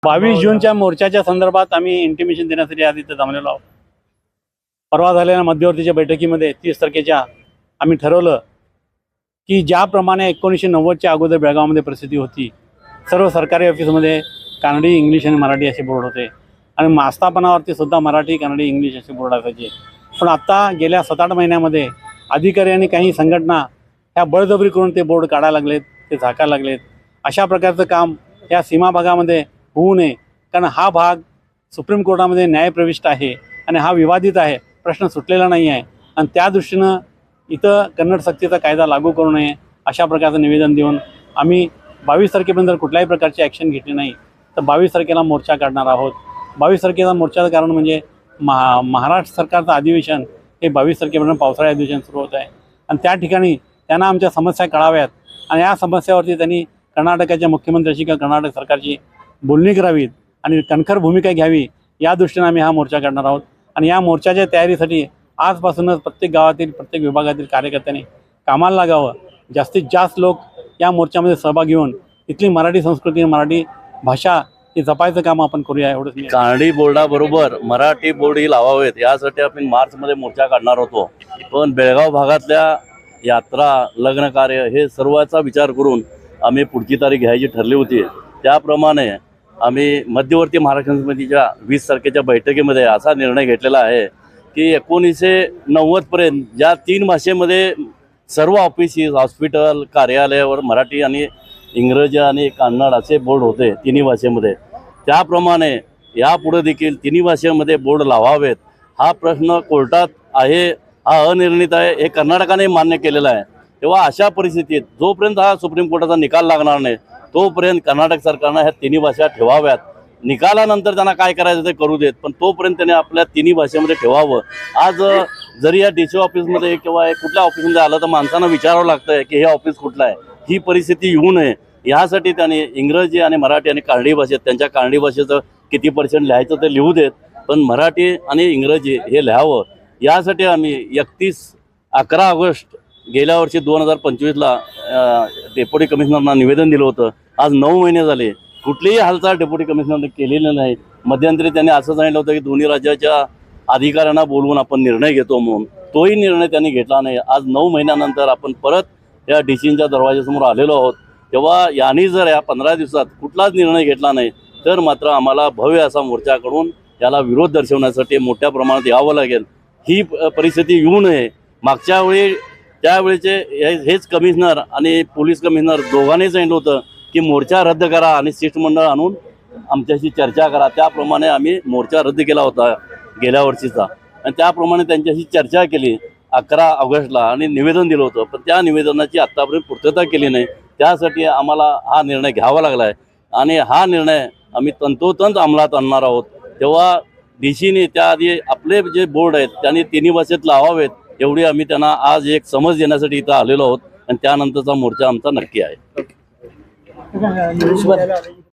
22 जूनच्या मोर्चाच्या संदर्भात आम्ही इंटिमेशन देण्यासाठी आज इथे जमलेलो आहोत। परवा झालेल्या मध्यवर्तीच्या बैठकीमध्ये 30 तारखेच्या आम्ही ठरवलं की ज्याप्रमाणे 1990च्या अगोदर बेळगावमध्ये परिस्थिती होती, सर्व सरकारी ऑफिसमध्ये कानडी, इंग्लिश आणि मराठी असे बोर्ड होते आणि आस्थापनावरती सुद्धा मराठी, कानडी, इंग्लिश असे बोर्ड असायचे। पण आता गेल्या 7-8 महिन्यामध्ये अधिकारी आणि काही संघटना ह्या बळजबरी करून ते बोर्ड काढायला लागलेत, ते झाकायला लागलेत। अशा प्रकारचं काम या सीमा भागामध्ये होऊ नये, कारण हा भाग सुप्रीम कोर्टामध्ये न्यायप्रविष्ट आहे आणि हा विवादित आहे, प्रश्न सुटलेला नाही आहे आणि त्या दृष्टीनं इथं कन्नड सक्तीचा कायदा लागू करू नये अशा प्रकारचं निवेदन देऊन आम्ही 22 तारखेपर्यंत कुठल्याही प्रकारची ॲक्शन घेतली नाही तर 22 तारखेला मोर्चा काढणार आहोत। 22 तारखेला मोर्चाचं कारण म्हणजे महाराष्ट्र सरकारचं अधिवेशन हे 22 तारखेपर्यंत पावसाळी अधिवेशन सुरू होत आहे आणि त्या ठिकाणी त्यांना आमच्या समस्या कळाव्यात आणि या समस्यावरती त्यांनी कर्नाटकाच्या मुख्यमंत्र्याशी किंवा कर्नाटक सरकारची बोलणी करावीत आणि कणखर भूमिका घ्यावी, या दृष्टीने आम्ही हा मोर्चा काढणार आहोत। आणि या मोर्चाच्या तयारीसाठी आजपासूनच प्रत्येक गावातील, प्रत्येक विभागातील कार्यकर्त्यांनी कामाला लागावं। जास्तीत जास्त लोक या मोर्चामध्ये सहभागी होऊन इथली मराठी संस्कृती, मराठी भाषा ही जपायचं काम आपण करूया, एवढंच। कानडी बोर्डाबरोबर मराठी बोर्डही लावावेत यासाठी आपण मार्चमध्ये मोर्चा काढणार होतो, पण बेळगाव भागातल्या यात्रा, लग्न कार्य हे सर्वाचा विचार करून आम्ही पुढची तारीख घ्यायची ठरली होती। त्याप्रमाणे आम्ही मध्यवर्ती महाराष्ट्र समितीच्या 20 तारखेच्या बैठकीमध्ये असा निर्णय घेतलेला आहे की 1990 पर्यंत ज्या 3 भाषेमध्ये सर्व ऑफिसेस, हॉस्पिटल, कार्यालयावर मराठी आणि इंग्रजी आणि कन्नड असे बोर्ड होते 3 भाषेमध्ये, त्याप्रमाणे यापुढे देखील 3 भाषेमध्ये बोर्ड लावावेत। हा प्रश्न कोर्टात आहे, हा अनिर्णित आहे, हे कर्नाटकाने मान्य केलेला आहे। तेव्हा अशा परिस्थितीत जोपर्यंत हा सुप्रीम कोर्टाचा निकाल लागणार नाही तोपर्यंत कर्नाटक सरकारनं ह्या 3 भाषा ठेवाव्यात। निकालानंतर त्यांना काय करायचं ते करू देत, पण तोपर्यंत त्यांनी आपल्या 3 भाषेमध्ये ठेवावं। आज जरी या DC ऑफिसमध्ये किंवा कुठल्या ऑफिसमध्ये आलं तर माणसांना विचारावं लागतं की हे ऑफिस कुठलं आहे, ही परिस्थिती येऊ नये यासाठी त्यांनी इंग्रजी आणि मराठी आणि कानडी भाषेत, त्यांच्या कानडी भाषेचं किती % लिहायचं ते लिहू देत, पण मराठी आणि इंग्रजी हे लिहावं यासाठी आम्ही 31-11 ऑगस्ट गेल्या वर्षी 2025ला डेप्युटी कमिशनरना निवेदन दिलं होतं। आज 9 महिने झाले, कुठलीही हालचाल डेप्युटी कमिशनरने केलेली नाही। मध्यंतरी त्यांनी असं सांगितलं होतं की दोन्ही राज्याच्या अधिकाऱ्यांना बोलवून आपण निर्णय घेतो म्हणून, तोही निर्णय त्यांनी घेतला नाही। आज 9 महिन्यानंतर आपण परत या DCच्या दरवाजासमोर आलेलो आहोत। तेव्हा यांनी जर या 15 दिवसात कुठलाच निर्णय घेतला नाही तर मात्र आम्हाला भव्य असा मोर्चा करून याला विरोध दर्शवण्यासाठी मोठ्या प्रमाणात यावं लागेल। ही परिस्थिती येऊ नये। मागच्या वेळी त्यावेळेचे हेच कमिशनर आणि पोलीस कमिशनर दोघांनी सांगितलं होतं की मोर्चा रद्द करा आणि शिष्टमंडळ आणून आमच्याशी चर्चा करा। त्याप्रमाणे आम्ही मोर्चा रद्द केला होता गेल्या वर्षीचा आणि त्याप्रमाणे त्यांच्याशी चर्चा केली 11 ऑगस्टला आणि निवेदन दिलं होतं, पण त्या निवेदनाची आत्तापर्यंत पूर्तता केली नाही। त्यासाठी आम्हाला हा निर्णय घ्यावा लागला आहे आणि हा निर्णय आम्ही तंतोतंत अंमलात आणणार आहोत। तेव्हा DCने त्याआधी आपले जे बोर्ड आहेत त्यांनी 3 भाषेत लावावेत एवढी आम्ही त्यांना आज एक समज देण्यासाठी इथं आलेलो आहोत आणि त्यानंतरचा मोर्चा आमचा नक्की आहे।